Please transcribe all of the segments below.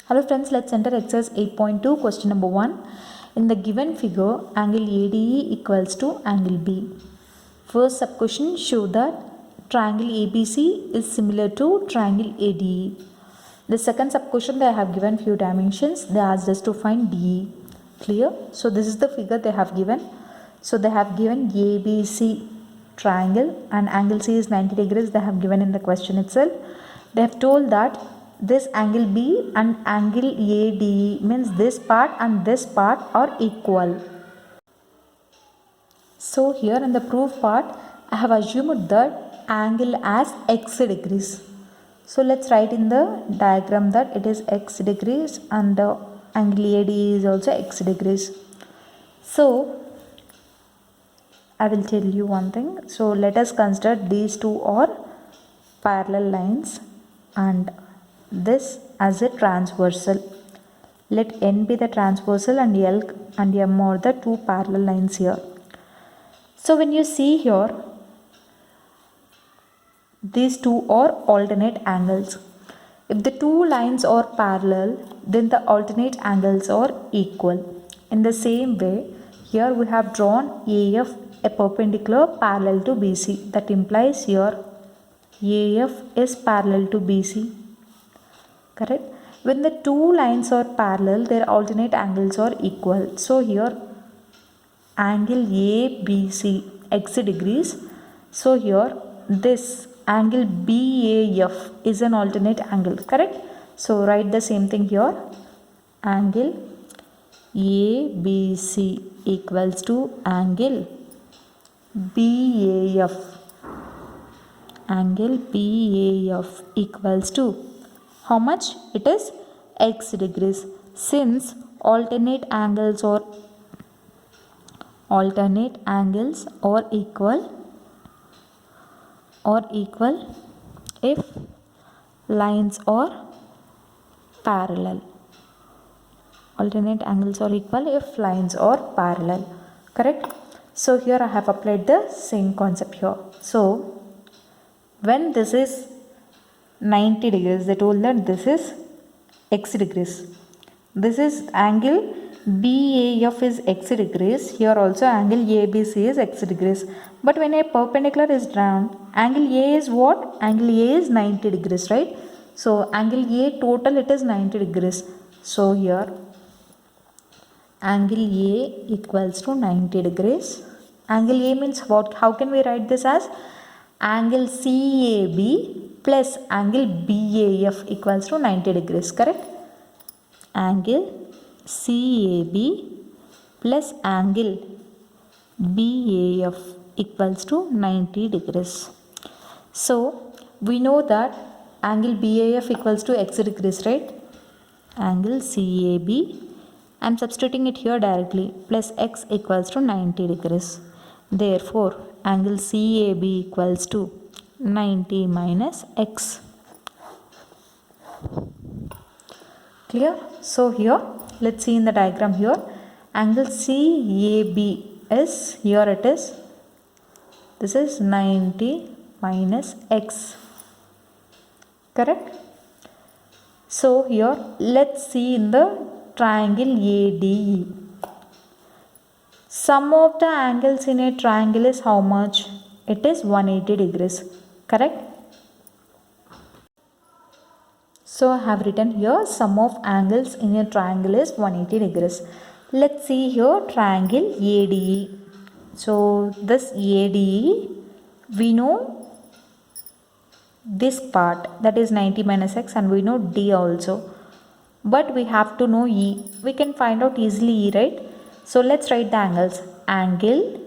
Hello friends, let's enter exercise 8.2 question number 1. In the given figure, angle ADE equals to angle B. First sub question, show that triangle ABC is similar to triangle ADE. The second sub question, they have given few dimensions. They asked us to find DE. Clear? So this is the figure they have given. So they have given ABC triangle and angle C is 90 degrees. They have given in the question itself. They have told that this angle B and angle ADE means this part and this part are equal. So here in the proof part, I have assumed that angle as x degrees. So let's write in the diagram that it is x degrees and the angle ADE is also x degrees. So I will tell you one thing. So let us consider these two are parallel lines and this as a transversal. Let N be the transversal and L and M are the two parallel lines here. So when you see here, these two are alternate angles. If the two lines are parallel, then the alternate angles are equal. In the same way, here we have drawn AF a perpendicular parallel to BC. That implies here AF is parallel to BC. Correct? When the two lines are parallel, their alternate angles are equal. So here angle ABC x degrees. So here this angle BAF is an alternate angle. Correct? So write the same thing here. Angle ABC equals to angle BAF. Angle BAF equals to how much? It is x degrees. Since alternate angles are equal if lines are parallel. Alternate angles are equal if lines are parallel. Correct? So here I have applied the same concept here. So when this is 90 degrees, they told that this is x degrees. This is angle BAF is x degrees. Here also angle ABC is x degrees. But when a perpendicular is drawn, angle A is what? Angle A is 90 degrees, right? So angle A total it is 90 degrees. So here angle A equals to 90 degrees. Angle A means what? How can we write this as? Angle CAB plus angle BAF equals to 90 degrees. Correct? Angle CAB plus angle BAF equals to 90 degrees. So we know that angle BAF equals to x degrees, right? Angle CAB, I am substituting it here directly, plus x equals to 90 degrees. Therefore angle CAB equals to 90 minus x. Clear? So here let's see in the diagram here, angle CAB is, here it is, this is 90 minus x. Correct? So here let's see in the triangle ADE. Sum of the angles in a triangle is how much? It is 180 degrees. Correct? So I have written here sum of angles in a triangle is 180 degrees. Let's see here triangle ADE. So this ADE, we know this part, that is 90 minus x, and we know D also. But we have to know E. We can find out easily E, right? So let's write the angles. Angle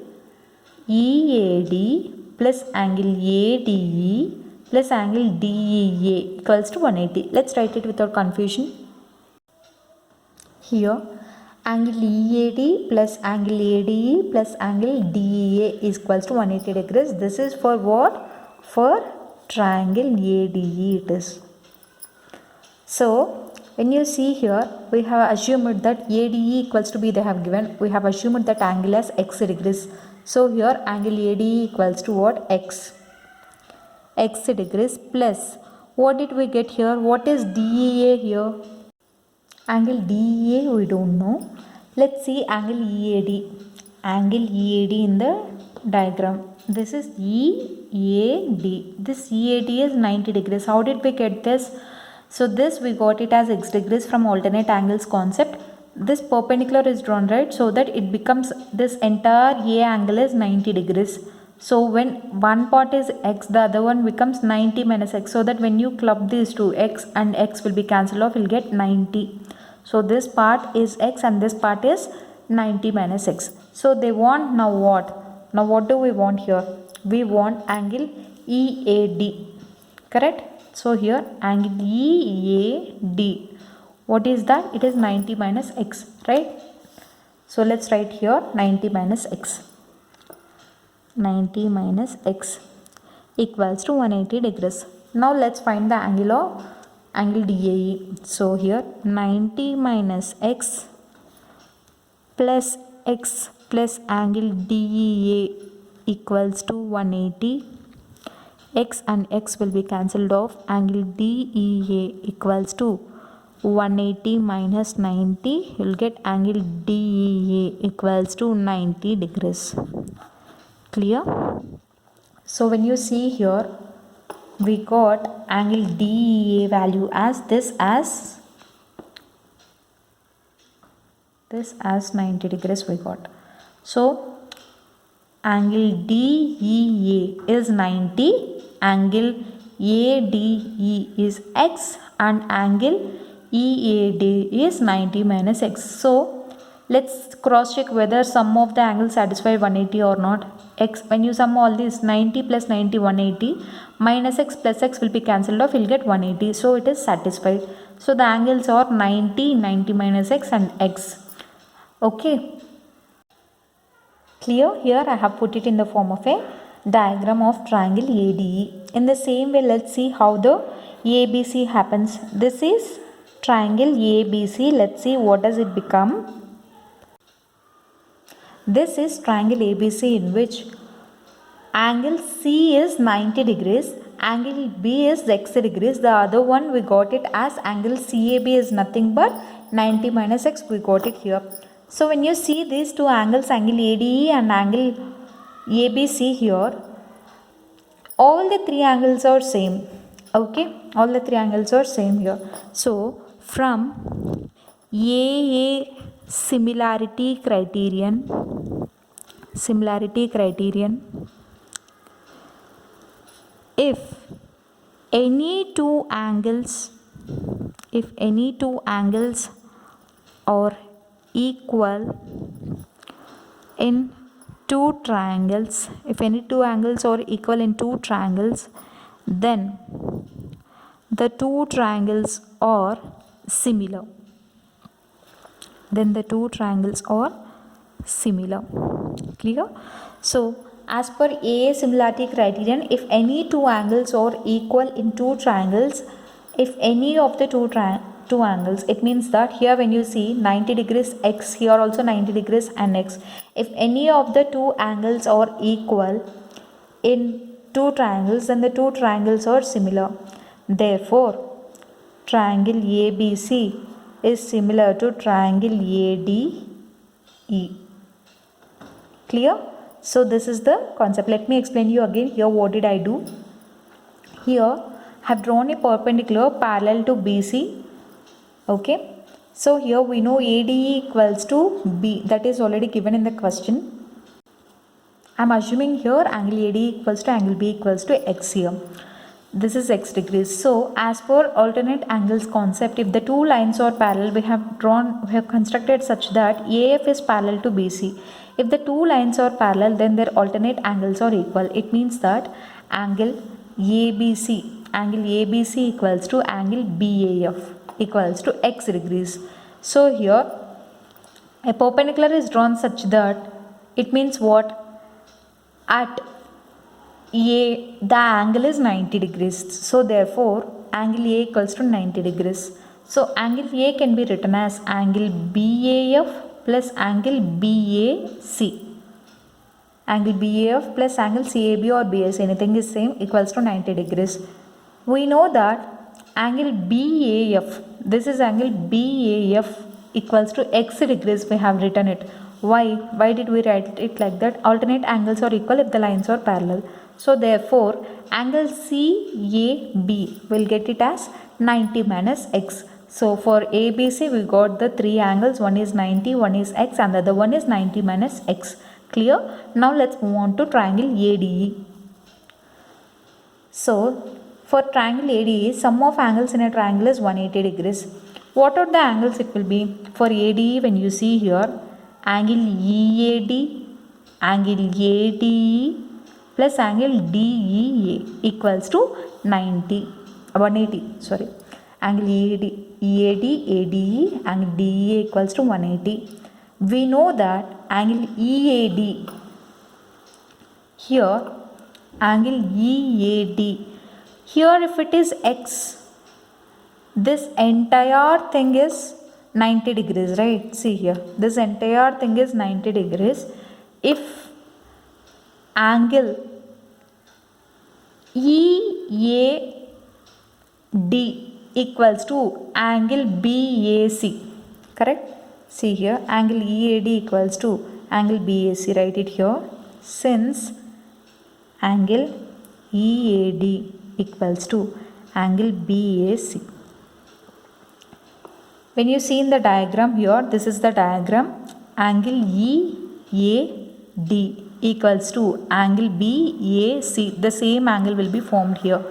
EAD plus angle ADE plus angle DEA equals to 180. Let's write it without confusion. Here angle EAD plus angle ADE plus angle DEA is equals to 180 degrees. This is for what? For triangle ADE it is. So when you see here, we have assumed that ADE equals to B, they have given. We have assumed that angle as x degrees. So here angle ADE equals to what? X degrees plus what did we get here? What is DEA here? Angle DEA we don't know. Let's see angle EAD. Angle EAD in the diagram. This is EAD. This EAD is 90 degrees. How did we get this? So this we got it as x degrees from alternate angles concept. This perpendicular is drawn, right, so that it becomes this entire A angle is 90 degrees. So when one part is x, the other one becomes 90 minus x, so that when you club these two, x and x will be cancelled off, you'll get 90. So this part is x and this part is 90 minus x. So they want now what? Now what do we want here? We want angle EAD, correct? So here angle EAD. What is that? It is 90 minus x, right? So let's write here 90 minus x. 90 minus x equals to 180 degrees. Now let's find the angle of angle DAE. So here 90 minus x plus angle DEA equals to 180. X and x will be cancelled off. Angle DEA equals to 180 minus 90, you will get angle DEA equals to 90 degrees. Clear? So when you see here, we got angle DEA value as this as 90 degrees we got. So angle DEA is 90, angle ADE is x, and angle EAD is 90 minus x. So let's cross check whether sum of the angles satisfy 180 or not. X, when you sum all these, 90 plus 90 180 minus x plus x will be cancelled off, you'll get 180. So it is satisfied. So the angles are 90, 90 minus x and x. Okay. Clear? Here I have put it in the form of a diagram of triangle ADE. In the same way, let's see how the ABC happens. This is triangle ABC. Let's see what does it become. This is triangle ABC in which angle C is 90 degrees, angle B is x degrees. The other one we got it as angle CAB is nothing but 90 minus x. We got it here. So when you see these two angles, angle ADE and angle ABC here, all the three angles are same. Okay, all the three angles are same here. So from AA similarity criterion, if any two angles are equal in two triangles, then the two triangles are similar. Clear? So as per AA similarity criterion, if any two angles are equal in two triangles, if any of the two angles, it means that here when you see 90 degrees x, here also 90 degrees and x, if any of the two angles are equal in two triangles, then the two triangles are similar. Therefore triangle ABC is similar to triangle ADE. Clear? So this is the concept. Let me explain you again. Here what did I do? Here I have drawn a perpendicular parallel to BC. Okay. So here we know ADE equals to B. That is already given in the question. I am assuming here angle AD equals to angle B equals to x here. This is x degrees. So as per alternate angles concept, if the two lines are parallel, we have constructed such that AF is parallel to BC. If the two lines are parallel, then their alternate angles are equal. It means that angle ABC equals to angle BAF equals to x degrees. So here a perpendicular is drawn such that it means what? At A, the angle is 90 degrees. So therefore angle A equals to 90 degrees. So angle A can be written as angle BAF plus angle BAC. Angle BAF plus angle CAB or BAC, anything is same, equals to 90 degrees. We know that angle BAF. This is angle BAF equals to x degrees. We have written it. Why? Why did we write it like that? Alternate angles are equal if the lines are parallel. So therefore, angle CAB will get it as 90 minus x. So for ABC, we got the three angles. One is 90, one is x, and the other one is 90 minus x. Clear? Now let's move on to triangle ADE. So for triangle ADE, sum of angles in a triangle is 180 degrees. What are the angles it will be? For ADE, when you see here, angle EAD, angle ADE plus angle DEA equals to 180. Sorry. Angle EAD, ADE, angle DEA equals to 180. We know that angle EAD, here angle EAD, here if it is x, this entire thing is 90 degrees, right? See here, this entire thing is 90 degrees. If angle EAD equals to angle BAC, correct? See here, angle EAD equals to angle BAC, write it here. Since angle EAD equals to angle BAC. When you see in the diagram here, this is the diagram. Angle EAD equals to angle BAC. The same angle will be formed here.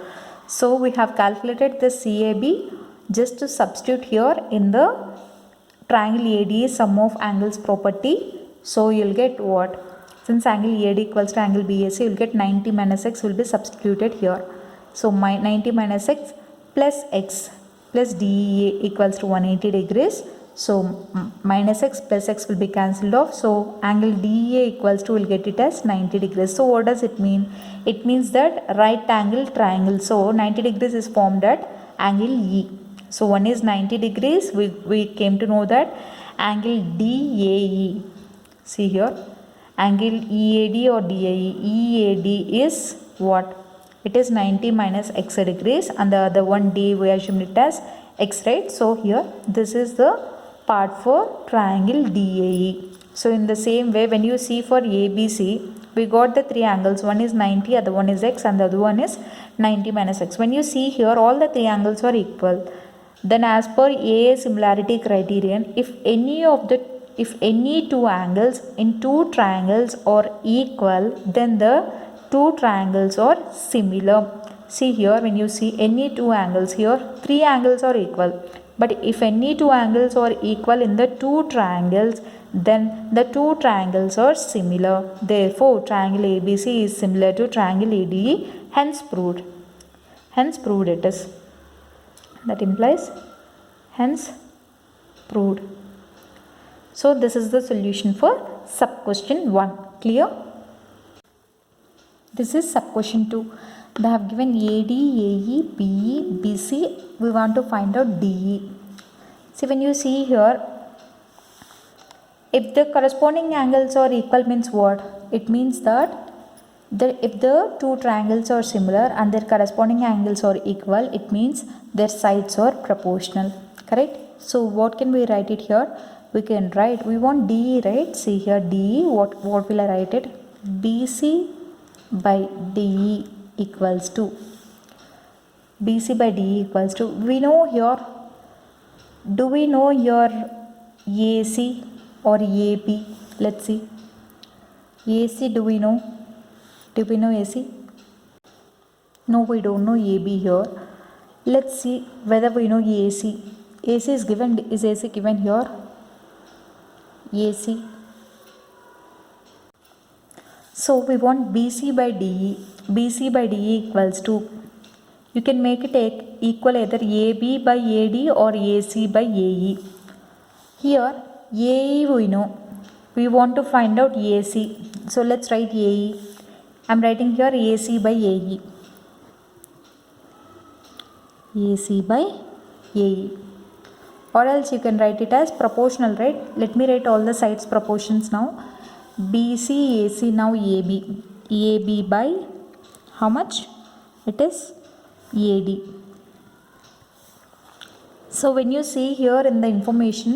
So we have calculated the CAB. Just to substitute here in the triangle ADA sum of angles property. So you'll get what? Since angle EAD equals to angle BAC, you'll get 90 minus x will be substituted here. So 90 minus x plus DEA equals to 180 degrees. So minus x plus x will be cancelled off. So angle DEA equals to, we'll get it as 90 degrees. So what does it mean? It means that right angle triangle. So 90 degrees is formed at angle E. So one is 90 degrees. We came to know that angle DAE. See here. Angle EAD or DAE. EAD is what? It is 90 minus x degrees, and the other one D we assume it as x, right? So here this is the part for triangle DAE. So in the same way, when you see for ABC, we got the three angles. One is 90, other one is x, and the other one is 90 minus x. When you see here, all the three angles are equal. Then as per AA similarity criterion, if any two angles in two triangles are equal, then the two triangles are similar. See here, when you see any two angles, here three angles are equal. But if any two angles are equal in the two triangles, then the two triangles are similar. Therefore, triangle ABC is similar to triangle ADE, hence proved. Hence proved it is. That implies hence proved. So this is the solution for sub question 1. Clear? This is sub question 2. They have given AD, AE, BE, BC. We want to find out DE. See, when you see here, if the corresponding angles are equal means what? It means that if the two triangles are similar and their corresponding angles are equal, it means their sides are proportional. Correct? So what can we write it here? We can write, we want DE, right? See here, DE, what will I write it? BC by DE equals to, BC by DE equals to, we know here, do we know your AC or AB? Let's see. AC, do we know? Do we know AC? No, we don't know AB here. Let's see whether we know AC. AC is given, is AC given here? AC. So we want BC by DE. BC by DE equals to, you can make it equal either AB by AD or AC by AE. Here AE we know. We want to find out AC. So let's write AE. I am writing here AC by AE. AC by AE. Or else you can write it as proportional, right? Let me write all the sides proportions now. BC, AC, now AB. AB by how much? It is AD. So when you see here in the information,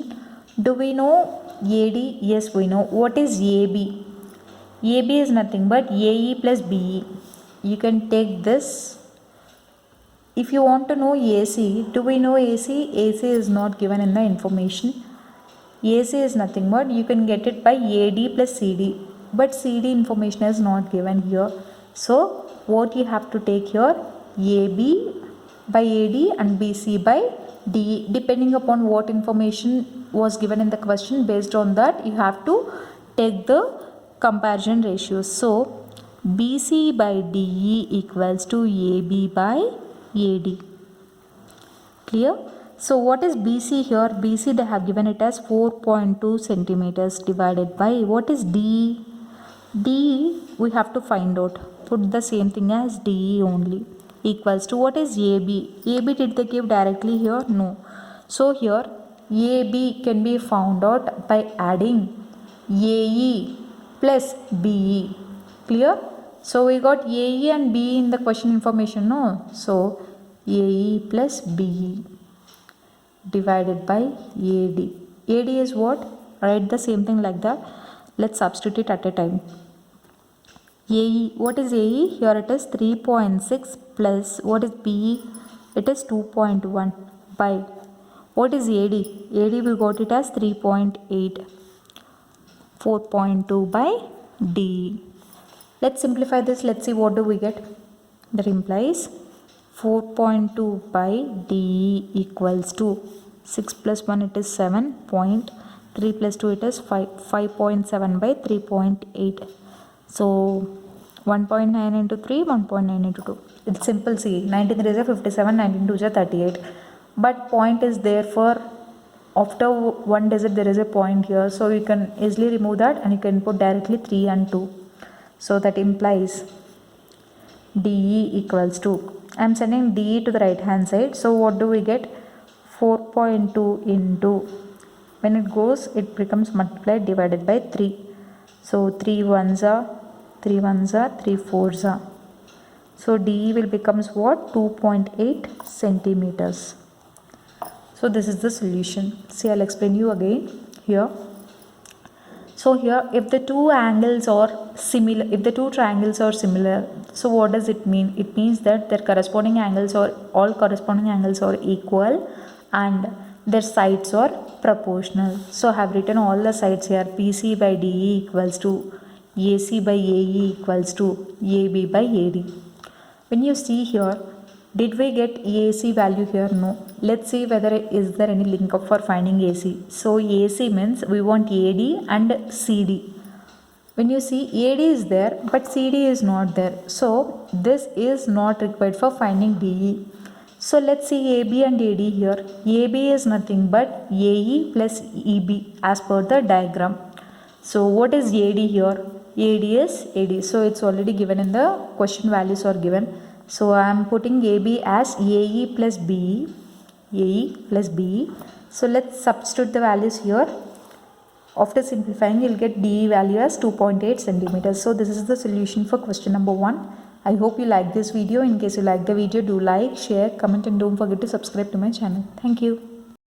do we know AD? Yes, we know. What is AB? AB is nothing but AE plus BE. You can take this. If you want to know AC, do we know AC? AC is not given in the information. AC is nothing but you can get it by AD plus CD. But CD information is not given here. So what you have to take here, AB by AD and BC by DE. Depending upon what information was given in the question, based on that you have to take the comparison ratios. So BC by DE equals to AB by AD. Clear? So what is BC here? BC they have given it as 4.2 centimeters divided by what is DE? DE we have to find out. Put the same thing as DE only. Equals to what is AB? AB did they give directly here? No. So here AB can be found out by adding AE plus BE. Clear? So we got AE and BE in the question information, no? So AE plus BE divided by AD. AD is what? Write the same thing like that. Let's substitute at a time. AE, what is AE? Here it is 3.6 plus what is BE? It is 2.1 by what is AD? AD we got it as 3.8. 4.2 by DE. Let's simplify this. Let's see what do we get. That implies 4.2 by DE equals to 6 plus 1 it is 7. 3 plus 2 it is 5. 5.7 by 3.8. So 1.9 into 3, 1.9 into 2. It's simple. See, 19 3 is 57, 19 2 is 38. But point is there for after one digit there is a point here. So you can easily remove that and you can put directly 3 and 2. So that implies DE equals to, I am sending DE to the right hand side. So what do we get? 4.2 into, when it goes it becomes multiplied divided by 3. So 3 ones are 3 ones are 3 fours are. So DE will becomes what? 2.8 centimeters. So this is the solution. See, I'll explain you again here. So here if the two angles are similar, if the two triangles are similar, so what does it mean? It means that their corresponding angles or all corresponding angles are equal and their sides are proportional. So I have written all the sides here. PC by DE equals to AC by AE equals to AB by AD. When you see here, did we get AC value here? No. Let's see whether is there any link up for finding AC. So AC means we want AD and CD. When you see AD is there but CD is not there. So this is not required for finding DE. So let's see AB and AD here. AB is nothing but AE plus EB as per the diagram. So what is AD here? AD is AD. So it's already given in the question, values are given. So I am putting AB as AE plus BE. AE plus BE. So let's substitute the values here. After simplifying, you'll get DE value as 2.8 centimeters. So this is the solution for question number 1. I hope you like this video. In case you like the video, do like, share, comment and don't forget to subscribe to my channel. Thank you.